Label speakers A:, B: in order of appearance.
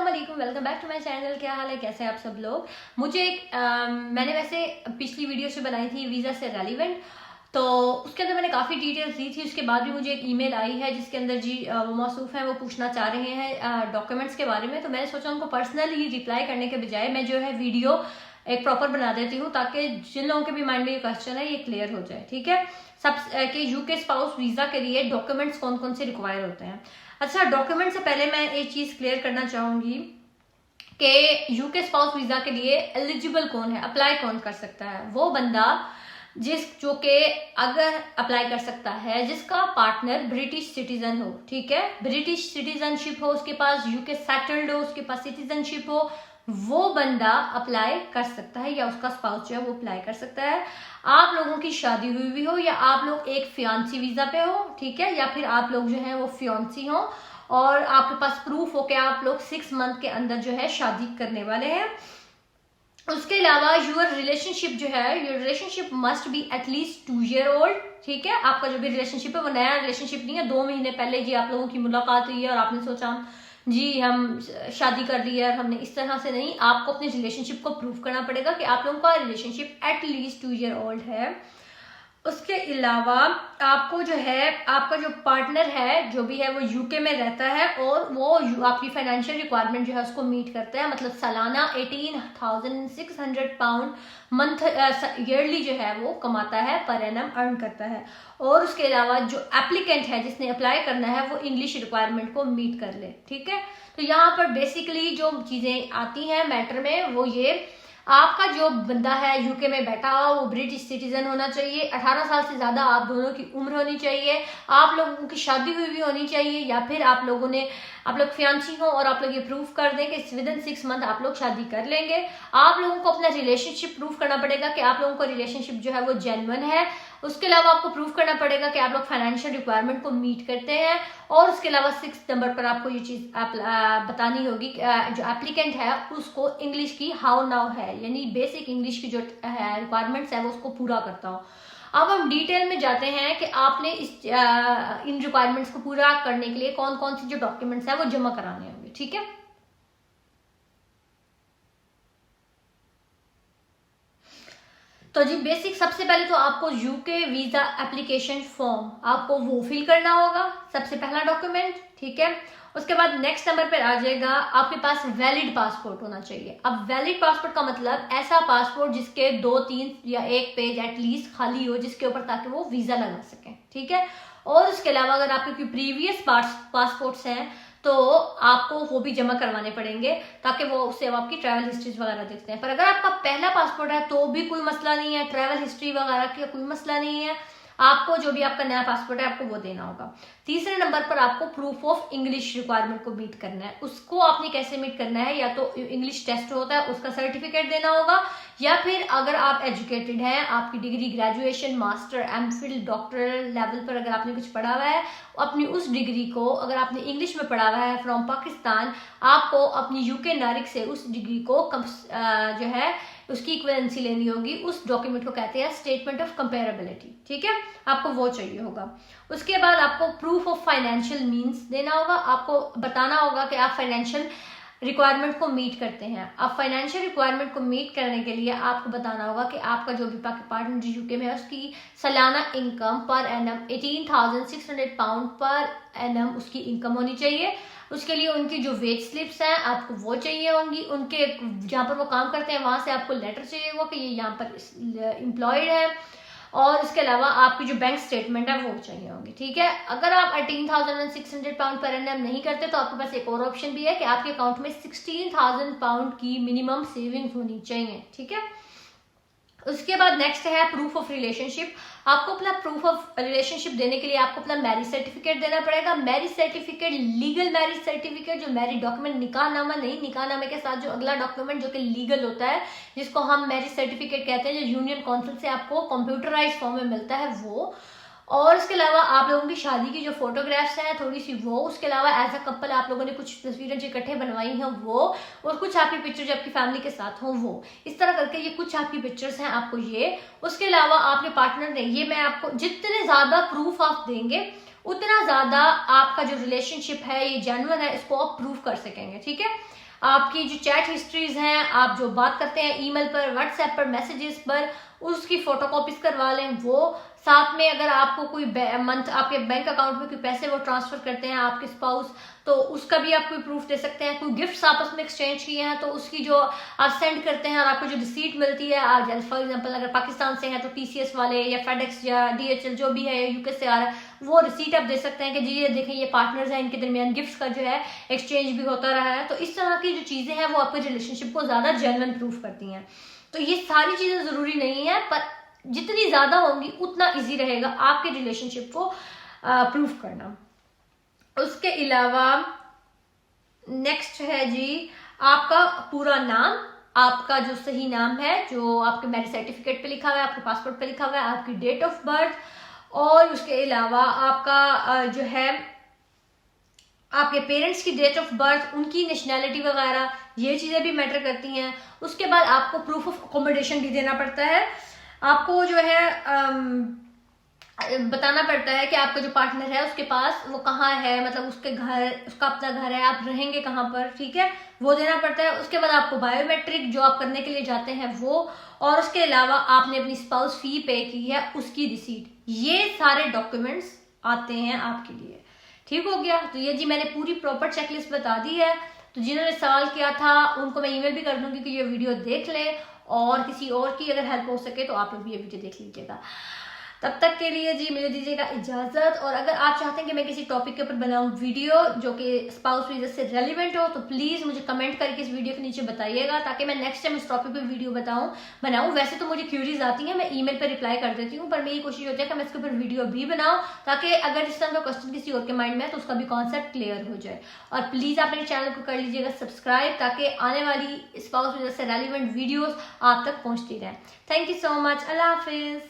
A: वालेकुम, welcome back to my channel. क्या हाल है, कैसे हैं आप सब लोग। मुझे मैंने वैसे पिछली वीडियो से बनाई थी वीज़ा से रेलिवेंट, तो उसके अंदर मैंने काफ़ी डिटेल्स दी थी। उसके बाद भी मुझे एक ईमेल आई है जिसके अंदर जी वो मौसूफ हैं, वो पूछना चाह रहे हैं डॉक्यूमेंट्स के बारे में। तो मैंने सोचा उनको पर्सनली रिप्लाई करने के बजाय मैं जो है वीडियो एक प्रॉपर बना देती हूँ, ताकि जिन लोगों के भी माइंड में ये क्वेश्चन है ये क्लियर हो जाए। ठीक है, सब कि यूके स्पाउस वीज़ा के लिए डॉक्यूमेंट्स कौन कौन से रिक्वायर होते हैं। अच्छा, डॉक्यूमेंट से पहले मैं एक चीज़ क्लियर करना चाहूँगी कि यूके स्पाउस वीज़ा के लिए एलिजिबल कौन है, अप्लाई कौन कर सकता है। वो बंदा जो कि अगर अप्लाई कर सकता है जिसका पार्टनर ब्रिटिश सिटीजन हो। ठीक है, ब्रिटिश सिटीजनशिप हो, उसके पास यूके सेटल्ड हो, उसके पास सिटीजनशिप हो, वो बंदा अप्लाई कर सकता है, या उसका स्पाउस जो है वो अप्लाई कर सकता है। आप लोगों की शादी हुई भी हो, या आप लोग एक फियांसी वीजा पे हो, ठीक है, या फिर आप लोग जो है वो फियांसी हो और आपके पास प्रूफ हो कि आप लोग 6 मंथ के अंदर जो है शादी करने वाले हैं। उसके अलावा यूर रिलेशनशिप जो है, your relationship must be at least 2 year old. ठीक है, आपका जो भी रिलेशनशिप है वो नया रिलेशनशिप नहीं है, 2 महीने पहले जी आप लोगों की मुलाकात हुई है और आपने सोचा जी हम शादी कर ली है, और हमने इस तरह से नहीं। आपको अपने रिलेशनशिप को प्रूव करना पड़ेगा कि आप लोगों का रिलेशनशिप एटलीस्ट 2 ईयर ओल्ड है। उसके अलावा आपको जो है, आपका जो पार्टनर है जो भी है वो यूके में रहता है और वो आपकी फाइनेंशियल रिक्वायरमेंट जो है उसको मीट करता है। मतलब सालाना 18,600 पाउंड मंथ ईयरली जो है वो कमाता है, पर एनम अर्न करता है। और उसके अलावा जो एप्लीकेंट है जिसने अप्लाई करना है वो इंग्लिश रिक्वायरमेंट को मीट कर ले। ठीक है, तो यहाँ पर बेसिकली जो चीज़ें आती हैं मैटर में वो ये, आपका जो बंदा है यूके में बैठा हुआ वो ब्रिटिश सिटीजन होना चाहिए, 18 साल से ज्यादा आप दोनों की उम्र होनी चाहिए, आप लोगों की शादी हुई भी होनी चाहिए, या फिर आप लोग फियांसी हो और आप लोग ये प्रूफ कर दें कि विदिन 6 मंथ आप लोग शादी कर लेंगे। आप लोगों को अपना रिलेशनशिप प्रूफ करना पड़ेगा कि आप लोगों का रिलेशनशिप जो है वो जेन्युइन है। उसके अलावा आपको प्रूफ करना पड़ेगा कि आप लोग फाइनेंशियल रिक्वायरमेंट को मीट करते हैं। और उसके अलावा 6 नंबर पर आपको ये चीज बतानी होगी, जो एप्लीकेंट है उसको इंग्लिश की हाउ नाउ है, यानी बेसिक इंग्लिश की जो रिक्वायरमेंट्स है वो उसको पूरा करता हो। अब हम डिटेल में जाते हैं कि आपने इन रिक्वायरमेंट्स को पूरा करने के लिए कौन कौन सी जो डॉक्यूमेंट्स है वो जमा कराने होंगे। ठीक है, तो जी बेसिक सबसे पहले तो आपको यूके वीजा एप्लीकेशन फॉर्म आपको वो फिल करना होगा, सबसे पहला डॉक्यूमेंट। ठीक है, उसके बाद नेक्स्ट नंबर पर आ जाएगा आपके पास वैलिड पासपोर्ट होना चाहिए। अब वैलिड पासपोर्ट का मतलब ऐसा पासपोर्ट जिसके 2-3 या 1 पेज एटलीस्ट खाली हो जिसके ऊपर, ताकि वो वीजा लगा सके। ठीक है, और उसके अलावा अगर आपके कोई प्रीवियस पासपोर्ट्स हैं तो आपको वो भी जमा करवाने पड़ेंगे, ताकि वो उससे आपकी ट्रैवल हिस्ट्रीज वगैरह देखते हैं। पर अगर आपका पहला पासपोर्ट है तो भी कोई मसला नहीं है, ट्रैवल हिस्ट्री वगैरह की कोई मसला नहीं है, आपको जो भी आपका नया पासपोर्ट है आपको वो देना होगा। तीसरे नंबर पर आपको प्रूफ ऑफ इंग्लिश रिक्वायरमेंट को मीट करना है। उसको आपने कैसे मीट करना है, या तो इंग्लिश टेस्ट होता है उसका सर्टिफिकेट देना होगा, या फिर अगर आप एजुकेटेड हैं, आपकी degree graduation, master, MPhil, doctoral level पर अगर आपने कुछ पढ़ा हुआ है, अपनी उस डिग्री को अगर आपने इंग्लिश में पढ़ा हुआ है फ्रॉम पाकिस्तान, आपको अपनी यूके नारिक से उस डिग्री को जो है उसकी इक्विवेलेंसी लेनी होगी। उस डॉक्यूमेंट को कहते हैं स्टेटमेंट ऑफ कंपेरेबिलिटी। ठीक है, आपको वो चाहिए होगा। उसके बाद आपको प्रूफ ऑफ फाइनेंशियल मींस देना होगा, आपको बताना होगा कि आप फाइनेंशियल रिक्वायरमेंट को मीट करते हैं। अब फाइनेंशियल रिक्वायरमेंट को मीट करने के लिए आपको बताना होगा कि आपका जो भी पार्टनर जो यूके में है उसकी सालाना income per annum 18,600 pound per annum उसकी इनकम होनी चाहिए। उसके लिए उनकी जो वेज स्लिप्स हैं आपको वो चाहिए होंगी, उनके जहाँ पर वो काम करते हैं वहां से आपको लेटर चाहिए होगा कि ये यहाँ पर एम्प्लॉयड है, और उसके अलावा आपकी जो बैंक स्टेटमेंट है वो चाहिए होंगी। ठीक है, अगर आप 18,600 पाउंड पर एनम नहीं करते तो आपके पास एक और ऑप्शन भी है कि आपके अकाउंट में 16,000 पाउंड की मिनिमम सेविंग्स होनी चाहिए। ठीक है, उसके बाद नेक्स्ट है प्रूफ ऑफ रिलेशनशिप। आपको अपना प्रूफ ऑफ रिलेशनशिप देने के लिए आपको अपना मैरिज सर्टिफिकेट देना पड़ेगा। Marriage certificate, legal marriage certificate, जो मैरिज डॉक्यूमेंट, निकाहनामा नहीं, निकाहनामे के साथ जो अगला डॉक्यूमेंट जो कि लीगल होता है जिसको हम मैरिज सर्टिफिकेट कहते हैं, जो यूनियन काउंसिल से आपको कंप्यूटराइज फॉर्म में मिलता है वो। और उसके अलावा आप लोगों की शादी की जो फोटोग्राफ्स हैं थोड़ी सी वो, उसके अलावा एज अ कपल आप लोगों ने कुछ तस्वीरें जो इकट्ठे बनवाई हैं वो, और कुछ आपकी पिक्चर जो आपकी फैमिली के साथ हो वो। इस तरह करके ये कुछ आपकी पिक्चर्स हैं आपको ये। उसके अलावा आपके पार्टनर ने, ये मैं आपको जितने ज्यादा प्रूफ आप देंगे उतना ज्यादा आपका जो रिलेशनशिप है ये जेन्युइन है, इसको आप प्रूव कर सकेंगे। ठीक है, आपकी जो चैट हिस्ट्रीज हैं, आप जो बात करते हैं ईमेल पर, व्हाट्सएप पर, मैसेजेस पर, उसकी फोटोकॉपीज करवा लें। वो साथ में अगर आपको कोई मंथ आपके बैंक अकाउंट में कोई पैसे वो ट्रांसफर करते हैं आपके स्पाउस, तो उसका भी आप कोई प्रूफ दे सकते हैं। कोई गिफ्ट्स आपस में एक्सचेंज किए हैं तो उसकी जो आप सेंड करते हैं और आपको जो रिसीट मिलती है, आज फॉर एग्जांपल अगर पाकिस्तान से है तो टीसीएस वाले या फेडेक्स या डीएचएल जो भी है यूके से आ रहा है, वो रिसीट आप दे सकते हैं कि जी ये देखें ये पार्टनर्स हैं, इनके दरमियान गिफ्ट्स का जो है एक्सचेंज भी होता रहा है। तो इस तरह की जो चीजें हैं वो आपके रिलेशनशिप को ज्यादा जेन्युइन प्रूफ करती हैं। तो ये सारी चीजें जरूरी नहीं है, पर जितनी ज्यादा होंगी उतना इजी रहेगा आपके रिलेशनशिप को प्रूफ करना। उसके अलावा नेक्स्ट है जी आपका पूरा नाम, आपका जो सही नाम है जो आपके मैरिज सर्टिफिकेट पे लिखा हुआ है, आपके पासपोर्ट पे लिखा हुआ है, आपकी डेट ऑफ बर्थ, और उसके अलावा आपका जो है आपके पेरेंट्स की डेट ऑफ बर्थ, उनकी नेशनैलिटी वगैरह, ये चीजें भी मैटर करती हैं। उसके बाद आपको प्रूफ ऑफ अकोमोडेशन भी देना पड़ता है। आपको जो है बताना पड़ता है कि आपका जो पार्टनर है उसके पास वो कहाँ है, मतलब उसके घर, उसका अपना घर है, आप रहेंगे कहाँ पर, ठीक है, वो देना पड़ता है। उसके बाद आपको बायोमेट्रिक जो आप करने के लिए जाते हैं वो, और उसके अलावा आपने अपनी स्पाउस फी पे की है उसकी रिसीट, ये सारे डॉक्यूमेंट्स आते हैं आपके लिए। ठीक हो गया। तो ये जी मैंने पूरी प्रॉपर चेकलिस्ट बता दी है। तो जिन्होंने सवाल किया था उनको मैं ईमेल भी कर दूंगी कि ये वीडियो देख ले, और किसी और की अगर हेल्प हो सके तो आप लोग भी ये वीडियो देख लीजिएगा। तब तक के लिए जी मुझे दीजिएगा इजाजत। और अगर आप चाहते हैं कि मैं किसी टॉपिक के ऊपर बनाऊं वीडियो जो कि स्पाउस वीजा से रेलिवेंट हो, तो प्लीज मुझे कमेंट करके इस वीडियो के नीचे बताइएगा, ताकि मैं नेक्स्ट टाइम इस टॉपिक पे वीडियो बनाऊं। वैसे तो मुझे क्यूरीज आती हैं, मैं ईमेल पर रिप्लाई कर देती हूँ, पर मेरी कोशिश होती है कि मैं इसके ऊपर वीडियो भी बनाऊं, ताकि अगर इस तरह का क्वेश्चन किसी और के माइंड में है तो उसका भी कॉन्सेप्ट क्लियर हो जाए। और प्लीज आप मेरे चैनल को कर लीजिएगा सब्सक्राइब, ताकि आने वाली स्पाउस वीजा से रेलिवेंट वीडियोज आप तक पहुंचती रहे। Thank you so much. Allah Hafiz.